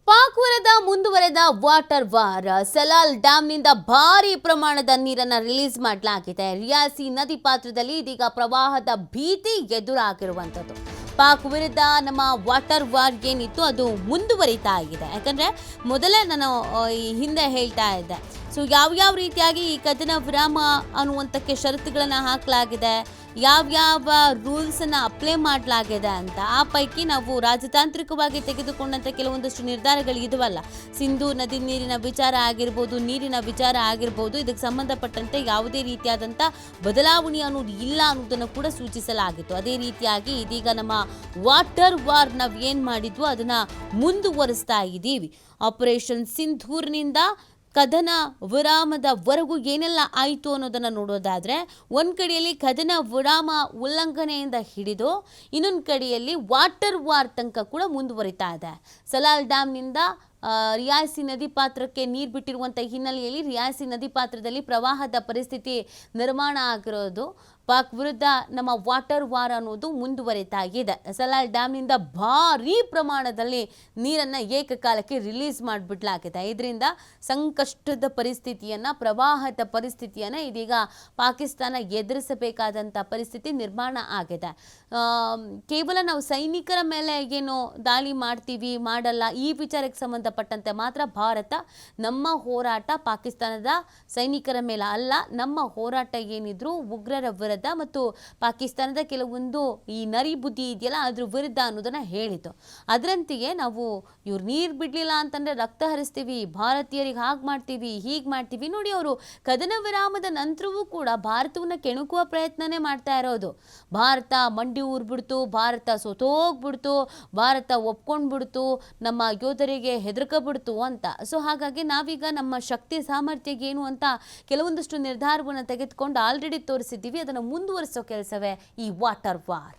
ಪಾಕ್ ವಿರುದ್ಧ ಮುಂದುವರೆದ water war. ಸಲಾಲ್ ಡ್ಯಾಂನಿಂದ ಭಾರಿ ಪ್ರಮಾಣದ ನೀರನ್ನು ರಿಲೀಸ್ ಮಾಡಲಾಗಿದೆ. ರಿಯಾಸಿ ನದಿ ಪಾತ್ರದಲ್ಲಿ ಇದೀಗ ಪ್ರವಾಹದ ಭೀತಿ ಎದುರಾಗಿರುವಂಥದ್ದು. ಪಾಕ್ ವಿರುದ್ಧ ನಮ್ಮ ವಾಟರ್ ವಾರ್ ಏನಿತ್ತು ಅದು ಮುಂದುವರಿತಾ ಇದೆ. ಯಾಕಂದರೆ ಮೊದಲೇ ನಾನು ಈ ಹಿಂದೆ ಹೇಳ್ತಾ ಇದ್ದೆ, ಸೊ ಯಾವ್ಯಾವ ರೀತಿಯಾಗಿ ಈ ಕದನ ವಿರಾಮ ಅನ್ನುವಂಥಕ್ಕೆ ಷರತ್ತುಗಳನ್ನು ಹಾಕಲಾಗಿದೆ, ಯಾವ್ಯಾವ ರೂಲ್ಸನ್ನು ಅಪ್ಲೈ ಮಾಡಲಾಗಿದೆ ಅಂತ. ಆ ಪೈಕಿ ನಾವು ರಾಜತಾಂತ್ರಿಕವಾಗಿ ತೆಗೆದುಕೊಂಡಂಥ ಕೆಲವೊಂದಷ್ಟು ನಿರ್ಧಾರಗಳು ಇದುವಲ್ಲ, ಸಿಂಧೂ ನದಿ ನೀರಿನ ವಿಚಾರ ಆಗಿರ್ಬೋದು, ನೀರಿನ ವಿಚಾರ ಆಗಿರ್ಬೋದು, ಇದಕ್ಕೆ ಸಂಬಂಧಪಟ್ಟಂತೆ ಯಾವುದೇ ರೀತಿಯಾದಂಥ ಬದಲಾವಣೆ ಅನ್ನೋದು ಇಲ್ಲ ಅನ್ನೋದನ್ನು ಕೂಡ ಸೂಚಿಸಲಾಗಿತ್ತು. ಅದೇ ರೀತಿಯಾಗಿ ಇದೀಗ ನಮ್ಮ ವಾಟರ್ ವಾರ್ ನಾವು ಏನು ಮಾಡಿದ್ವು ಅದನ್ನು ಮುಂದುವರಿಸ್ತಾ ಇದ್ದೀವಿ. ಆಪರೇಷನ್ ಸಿಂಧೂರ್ನಿಂದ ಕದನ ವಿರಾಮದವರೆಗೂ ಏನೆಲ್ಲ ಆಯಿತು ಅನ್ನೋದನ್ನು ನೋಡೋದಾದರೆ, ಒಂದು ಕಡೆಯಲ್ಲಿ ಕದನ ವಿರಾಮ ಉಲ್ಲಂಘನೆಯಿಂದ ಹಿಡಿದು ಇನ್ನೊಂದು ಕಡೆಯಲ್ಲಿ ವಾಟರ್ ವಾರ್ ತನಕ ಕೂಡ ಮುಂದುವರಿತಾ ಇದೆ. ಸಲಾಲ್ ಡ್ಯಾಮ್ನಿಂದ ರಿಯಾಸಿ ನದಿ ಪಾತ್ರಕ್ಕೆ ನೀರು ಬಿಟ್ಟಿರುವಂಥ ಹಿನ್ನೆಲೆಯಲ್ಲಿ ರಿಯಾಸಿ ನದಿ ಪಾತ್ರದಲ್ಲಿ ಪ್ರವಾಹದ ಪರಿಸ್ಥಿತಿ ನಿರ್ಮಾಣ ಆಗಿರೋದು. ಪಾಕ್ ವಿರುದ್ಧ ನಮ್ಮ ವಾಟರ್ ವಾರ್ ಅನ್ನೋದು ಮುಂದುವರಿತಾ ಇದೆ. ಸಲಾಲ್ ಡ್ಯಾಮ್ನಿಂದ ಭಾರೀ ಪ್ರಮಾಣದಲ್ಲಿ ನೀರನ್ನು ಏಕಕಾಲಕ್ಕೆ ರಿಲೀಸ್ ಮಾಡಿಬಿಡ್ಲಾಗಿದೆ. ಇದರಿಂದ ಸಂಕಷ್ಟದ ಪರಿಸ್ಥಿತಿಯನ್ನು, ಪ್ರವಾಹದ ಪರಿಸ್ಥಿತಿಯನ್ನು ಇದೀಗ ಪಾಕಿಸ್ತಾನ ಎದುರಿಸಬೇಕಾದಂಥ ಪರಿಸ್ಥಿತಿ ನಿರ್ಮಾಣ ಆಗಿದೆ. ಕೇವಲ ನಾವು ಸೈನಿಕರ ಮೇಲೆ ಏನು ದಾಳಿ ಮಾಡ್ತೀವಿ ಮಾಡಲ್ಲ ಈ ವಿಚಾರಕ್ಕೆ ಸಂಬಂಧಪಟ್ಟಂತೆ ಮಾತ್ರ ಭಾರತ ನಮ್ಮ ಹೋರಾಟ ಪಾಕಿಸ್ತಾನದ ಸೈನಿಕರ ಮೇಲೆ ಅಲ್ಲ, ನಮ್ಮ ಹೋರಾಟ ಏನಿದ್ರು ಉಗ್ರರ ವಿರುದ್ಧ ಮತ್ತು ಪಾಕಿಸ್ತಾನದ ಕೆಲವೊಂದು ಈ ನರಿ ಬುದ್ಧಿ ಇದೆಯಲ್ಲ ಅದ್ರ ವಿರುದ್ಧ ಅನ್ನೋದನ್ನ ಹೇಳಿತು. ಅದರಂತೆಯೇ ನಾವು ಇವ್ರು ನೀರು ಬಿಡಲಿಲ್ಲ ಅಂತಂದರೆ ರಕ್ತ ಹರಿಸ್ತೀವಿ, ಭಾರತೀಯರಿಗೆ ಹಾಗೆ ಮಾಡ್ತೀವಿ ಹೀಗೆ ಮಾಡ್ತೀವಿ. ನೋಡಿ, ಅವರು ಕದನ ವಿರಾಮದ ನಂತರವೂ ಕೂಡ ಭಾರತವನ್ನು ಕೆಣಕುವ ಪ್ರಯತ್ನನೇ ಮಾಡ್ತಾ ಇರೋದು. ಭಾರತ ಮಂಡಿ ಊರ್ಬಿಡ್ತು, ಭಾರತ ಸೋತೋಗ್ಬಿಡ್ತು, ಭಾರತ ಒಪ್ಕೊಂಡ್ಬಿಡ್ತು, ನಮ್ಮ ಯೋಧರಿಗೆ ಹೆದರ್ಕೊಬಿಡ್ತು ಅಂತ. ಸೊ ಹಾಗಾಗಿ ನಾವೀಗ ನಮ್ಮ ಶಕ್ತಿ ಸಾಮರ್ಥ್ಯ ಏನು ಅಂತ ಕೆಲವೊಂದಷ್ಟು ನಿರ್ಧಾರವನ್ನು ತೆಗೆದುಕೊಂಡು ಆಲ್ರೆಡಿ ತೋರಿಸಿದ್ದೀವಿ. ಅದನ್ನು ಮುಂದುವರಿಸೋ ಕೆಲಸವೇ ಈ ವಾಟರ್ ವಾರ್.